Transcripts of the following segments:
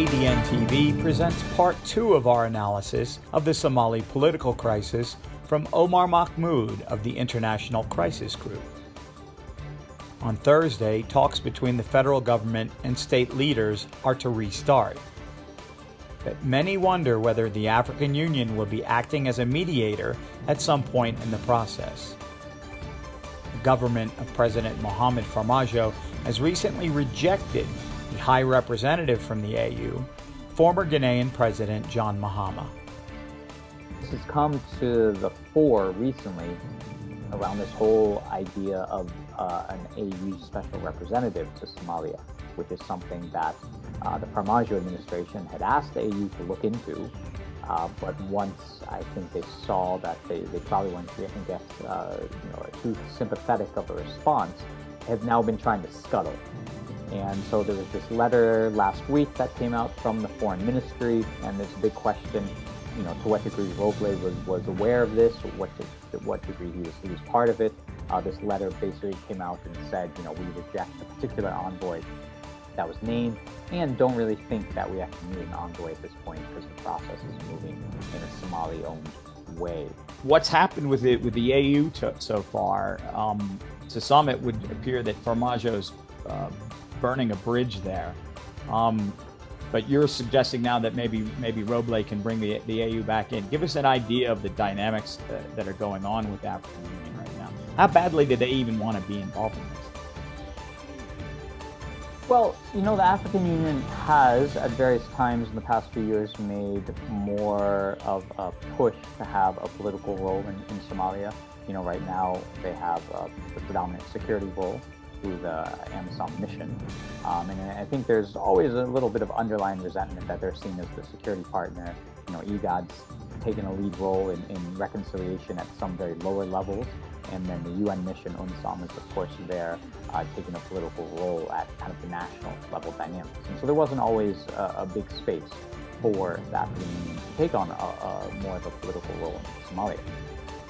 ADNtv presents part 2 of our analysis of the Somali political crisis from Omar Mahmood of the International Crisis Group. On Thursday, talks between the federal government and state leaders are to restart. But many wonder whether the African Union will be acting as a mediator at some point in the process. The government of President Mohamed Farmajo has recently rejected the High Representative from the AU, former Ghanaian President John Mahama. This has come to the fore recently around this whole idea of an AU special representative to Somalia, which is something that the Farmajo administration had asked the AU to look into, but once I think they saw that they probably weren't going to get too sympathetic of a response, have now been trying to scuttle. And so there was this letter last week that came out from the foreign ministry, and there's a big question, to what degree Roble was aware of this, or what degree he was part of it. This letter basically came out and said, we reject a particular envoy that was named, and don't really think that we actually need an envoy at this point because the process is moving in a Somali-owned way. What's happened with the AU so far? To some, it would appear that Farmajo's burning a bridge there, but you're suggesting now that maybe Roble can bring the AU back in. Give us an idea of the dynamics that are going on with the African Union right now. How badly do they even want to be involved in this? Well, the African Union has, at various times in the past few years, made more of a push to have a political role in Somalia. Right now they have the predominant security role through the AMISOM mission. And I think there's always a little bit of underlying resentment that they're seen as the security partner. IGAD's taken a lead role in reconciliation at some very lower levels, and then the UN mission, UNSOM, is of course there taking a political role at kind of the national level dynamics. And so there wasn't always a big space for the African Union to take on more of a political role in Somalia.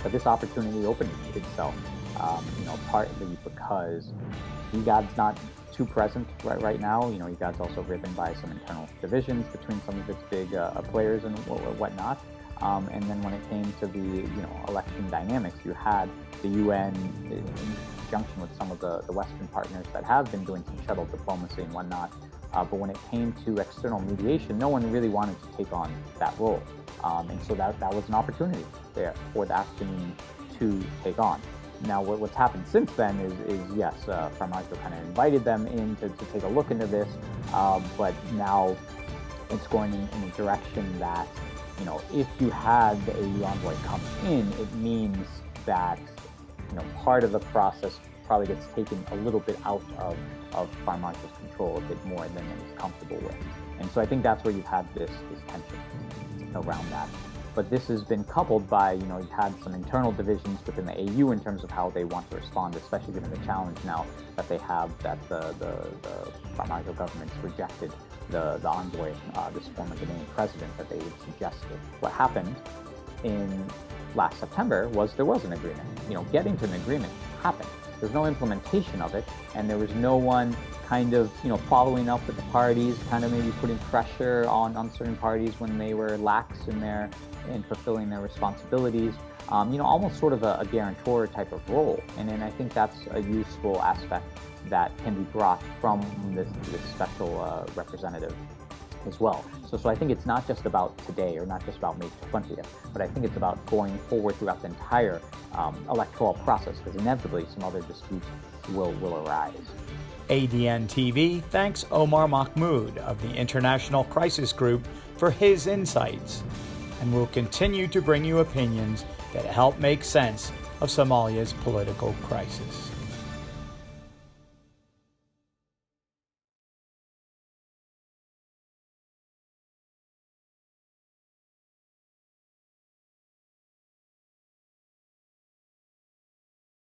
But this opportunity opened itself, partly because IGAD's not too present right now. IGAD's also riven by some internal divisions between some of its big players and whatnot. And then when it came to the election dynamics, you had the UN in conjunction with some of the Western partners that have been doing some shuttle diplomacy and whatnot. But when it came to external mediation, no one really wanted to take on that role. And so that was an opportunity there for the African Union to take on. Now, what's happened since then is yes, Farmajo kind of invited them in to take a look into this, but now it's going in a direction that, if you had the AU envoy come in, it means that, part of the process probably gets taken a little bit out of Farmajo's control a bit more than it was comfortable with. And so I think that's where you've had this tension around that. But this has been coupled by, you've had some internal divisions within the AU in terms of how they want to respond, especially given the challenge now that they have that the Farmajo government's rejected the envoy, this former Ghanaian president that they had suggested. What happened in last September was there was an agreement. Getting to an agreement happened. There's no implementation of it, and there was no one kind of, following up with the parties, kind of maybe putting pressure on certain parties when they were lax in fulfilling their responsibilities, almost sort of a guarantor type of role. And then I think that's a useful aspect that can be brought from this special representative as well. So I think it's not just about today or not just about May 20th, but I think it's about going forward throughout the entire electoral process, because inevitably some other disputes will arise. ADNtv thanks Omar Mahmood of the International Crisis Group for his insights, and will continue to bring you opinions that help make sense of Somalia's political crisis.